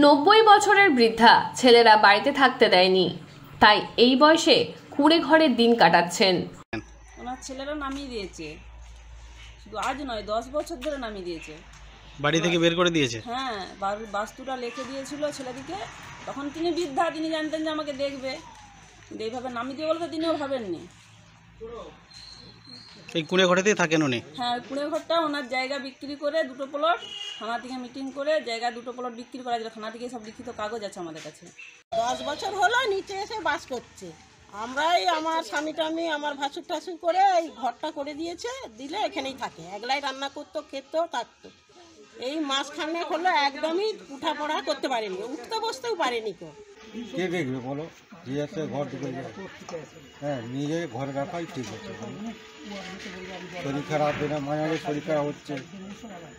90 বছরের বৃদ্ধা ছেলেরা বাড়িতে থাকতে দেয়নি, তাই এই বয়সে কুঁড়ে ঘরে দিন কাটাচ্ছেন। ওনার ছেলেরা নামিয়ে দিয়েছে, শুধু আজ নয় 10 বছর ধরে নামিয়ে দিয়েছে, বাড়ি থেকে বের করে দিয়েছে। হ্যাঁ, বাস্তুটা লিখে দিয়েছিল ছেলেদিকে। তখন তিনি বৃদ্ধা, তিনি জানতেন যে আমাকে দেখবে, কিন্তু এইভাবে নামিয়ে দিয়ে বলতে তিনিও ভাবেননি। এই কুঁড়ে ঘরেতেই থাকেন উনি? হ্যাঁ, কুঁড়ে ঘরটা ওনার জায়গা বিক্রি করে 2টো প্লট, থানা থেকে মিটিং করে জায়গা 2টো প্লট বিক্রি করা যেত, থানা থেকে সব লিখিত কাগজ আছে আমাদের কাছে। 10 বছর হলো নিচে এসে বাস করছে। আমরাই আমার স্বামী টামি আমার ভাসুর টাসুর করে এই ঘরটা করে দিয়েছে, দিলে এখানেই থাকে। একলাই রান্না করতো, খেত, থাকতো। এই মাঝখানে হলো একদমই উঠা পড়া করতে পারেনি, উঠতে বসতেও পারেনি। কে দেখবে বলো, যে আছে ঘর ঢুকে যায়। হ্যাঁ, নিজে ঘরে রাখাই ঠিক আছে। শরীর খারাপ না, মাঝে শরীর খারাপ হচ্ছে।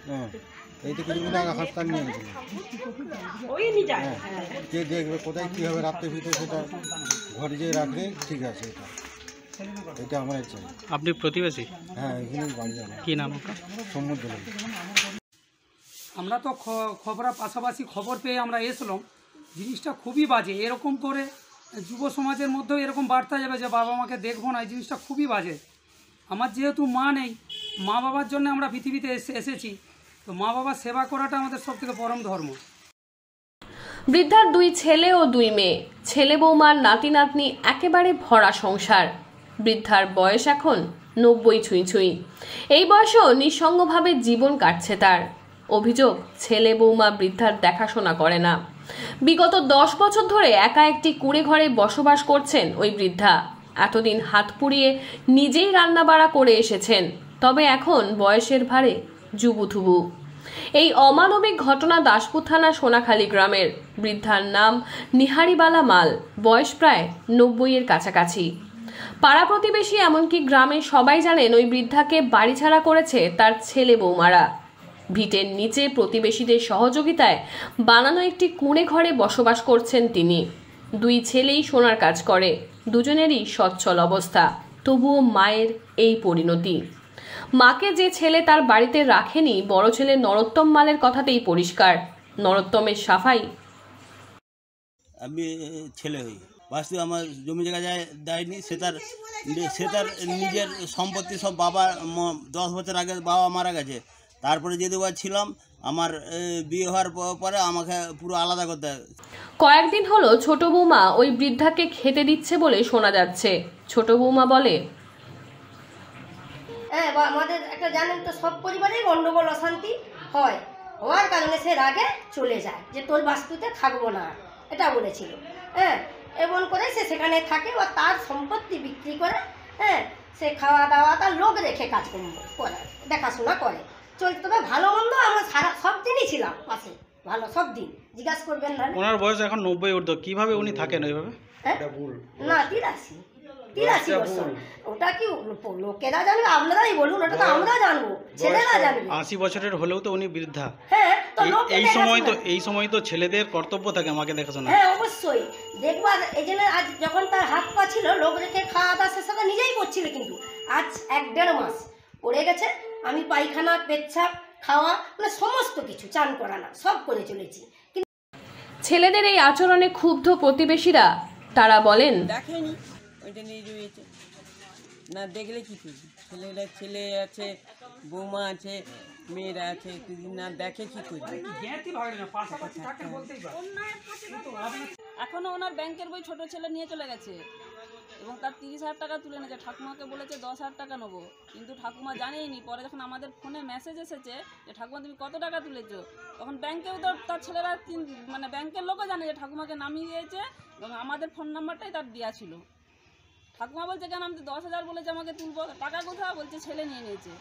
হ্যাঁ, এইটা কিছুদিন আগে হাসপাতাল নিয়ে গেছিল। হ্যাঁ, কে দেখবে কোথায় কী হবে রাত্রে ভিতরে, সেটা ঘরে যেয়ে রাখলে ঠিক আছে। এটা আমার চাই। আপনি প্রতিবেশী? হ্যাঁ, এখানেই বাড়ি যাবে। কী নাম আপনার? সমুদ্র। আমরা তো খবরের পাশাপাশি খবর পেয়ে আমরা এসলাম। জিনিসটা খুবই বাজে। এরকম করে যুব সমাজের মধ্যেও এরকম বার্তা যাবে যে বাবা মাকে দেখবো না, এই জিনিসটা খুবই বাজে। আমার যেহেতু মা নেই, মা বাবার জন্য আমরা পৃথিবীতে এসেছি, তো মা বাবার সেবা করাটা আমাদের সবথেকে পরম ধর্ম। বৃদ্ধার 2 ছেলে ও 2 মেয়ে, ছেলে বৌমার নাতি নাতনি, একেবারে ভরা সংসার। বৃদ্ধার বয়স এখন 90 ছুঁই ছুঁই। এই বয়সেও নিঃসঙ্গভাবে জীবন কাটছে তার। অভিযোগ, ছেলে বৌমা বৃদ্ধার দেখাশোনা করে না। বিগত 10 বছর ধরে একা একটি কুঁড়ে ঘরে বসবাস করছেন ওই বৃদ্ধা। এতদিন হাত পুড়িয়ে নিজেই রান্নাবাড়া করে এসেছেন, তবে এখন বয়সের ভারে জুবুথুবু। এই অমানবিক ঘটনা দাসপুর থানা সোনাখালী গ্রামের। বৃদ্ধার নাম নিহারিবালা মাল, বয়স প্রায় 90-এর কাছাকাছি। পাড়া প্রতিবেশী এমনকি গ্রামে সবাই জানেন ওই বৃদ্ধাকে বাড়ি ছাড়া করেছে তার ছেলে বৌমারা। ভিটের নিচে প্রতিবেশীদের সহযোগিতায় বানানো একটি কুঁড়ে ঘরে বসবাস করছেন তিনি। 2 ছেলেই সোনার কাজ করে, দুজনেরই সচ্ছল অবস্থা, তবুও মায়ের এই পরিণতি। মাকে যে ছেলে তার বাড়িতে রাখেনি, বড় ছেলে নরোত্তম মালের কথাতেই পরিষ্কার। নরোত্তমের সাফাই, আমি ছেলে হই, বাস্তু আমার জমি জায়গা দেয়নি। সে তার নিজের সম্পত্তি সব বাবা 10 বছর আগে বাবা মারা গেছে। তারপরে যে দুবার ছিলাম, আমার বিয়ে হওয়ার পরে আমাকে পুরো আলাদা করতে হয়। কয়েকদিন হলো ছোট বৌমা ওই বৃদ্ধাকে খেতে দিচ্ছে বলে শোনা যাচ্ছে। ছোট বৌমা বলে, হ্যাঁ, আমাদের একটা জানেন তো, সব পরিবারেই গন্ডগোল অশান্তি হয়, হওয়ার কারণে সে রাগে চলে যায় যে তোর বাস্তুতে থাকবো না, এটা বলেছিল। হ্যাঁ, এমন করে সে সেখানে থাকে, বা তার সম্পত্তি বিক্রি করে, হ্যাঁ, সে খাওয়া দাওয়া তার লোক রেখে কাজকর্ম করে, দেখাশোনা করে চলতে। তবে ভালো মন্দ আমরা সব দিনই ছিলাম পাশে, ভালো সব দিন। জিজ্ঞাসা করবেন না, ওনার বয়স এখন 90 ঊর্ধ্ব, কিভাবে উনি থাকেন ওইভাবে? হ্যাঁ না, 83 বছর। ওটা কি লোকেরা জানবে? আপনারাই বলুন, ওটা তো আমরা জানবো, ছেলেরা জানবে। 80 বছরের হলেও তো উনি বৃদ্ধা। হ্যাঁ, এই সময় তো ছেলেদের কর্তব্য থাকে আমাকে দেখাশোনা। হ্যাঁ, অবশ্যই দেখবা। এই জন্য আজ যখন তার হাত পা ছিল, লোক রেখে খাওয়া দাওয়া সে সাথে নিজেই করছিল, কিন্তু আজ 1-1.5 মাস পড়ে গেছে। আমি পায়খানা, পেচ্ছাপ, খাওয়া, মানে সমস্ত কিছু, চান করানো সব করে চলেছি। ছেলেদের এই আচরণে ক্ষুব্ধ প্রতিবেশীরা। তারা বলেন, দেখেনি, ওইটা নিয়ে রয়েছে না, দেখলে কি করবি? ছেলে আছে, বৌমা আছে, মেয়েরা আছে, যদি না দেখে কি করবি? এখনো ওনার ব্যাংকের বই ছোট ছেলে নিয়ে চলে গেছে এবং তার 30,000 টাকা তুলে নিয়েছে। ঠাকুমাকে বলেছে 10,000 টাকা নেবো, কিন্তু ঠাকুমা জানেইনি। পরে যখন আমাদের ফোনে মেসেজ এসেছে যে ঠাকুমা তুমি কত টাকা তুলেছো, তখন ব্যাংকেও তো তার ছেলেরা মানে ব্যাংকের লোকও জানে যে ঠাকুমাকে নামিয়ে দিয়েছে এবং আমাদের ফোন নাম্বারটাই তার দেওয়া ছিল। ঠাকুমা বলছে কেন, আমি তো 10,000 বলেছে আমাকে তুলবো, টাকা কোথাও? বলছে ছেলে নিয়ে নিয়েছে।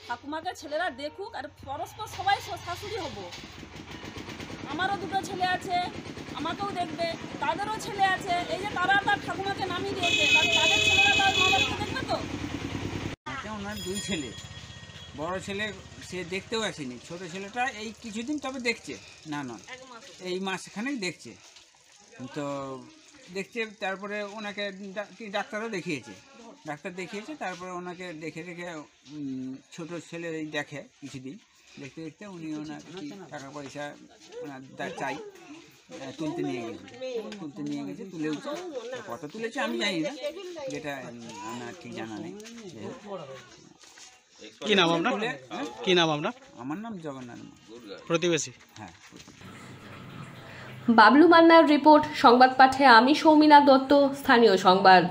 ঠাকুমাকে ছেলেরা দেখুক, আর পরস্পর সবাই শাশুড়ি হবো। আমারও 2টো ছেলে আছে, আমাকেও দেখবে, তাদেরও ছেলে আছে। এই যে তারা তার ঠাকুমাকে নামিয়ে দিয়েছে, তাদের ছেলেরা তার মা বাবাকে দেখবে তো। ওনার 2 ছেলে, বড় ছেলে সে দেখতেও আসেনি, ছোট ছেলেটা এই কিছুদিন তবে দেখছে, না এই মাসখানেক দেখছে তো দেখছে। তারপরে ওনাকে ডাক্তারও দেখিয়েছে, তারপরে ওনাকে দেখে ছোট ছেলে দেখে কিছুদিন, দেখতে দেখতে উনি ওনার টাকা পয়সা ওনার চাই তুলতে নিয়ে গেছে তুলেওছে। কত তুলেছে আমি জানি না, যেটা আমার ঠিক জানা নেই। কি নাম আপনার? কি নাম আপনার? আমার নাম জগন্নাথ প্রতিবেশী। হ্যাঁ। বাবলু মান্নার রিপোর্ট, সংবাদ পাঠে আমি সৌমিনা দত্ত, স্থানীয় সংবাদ।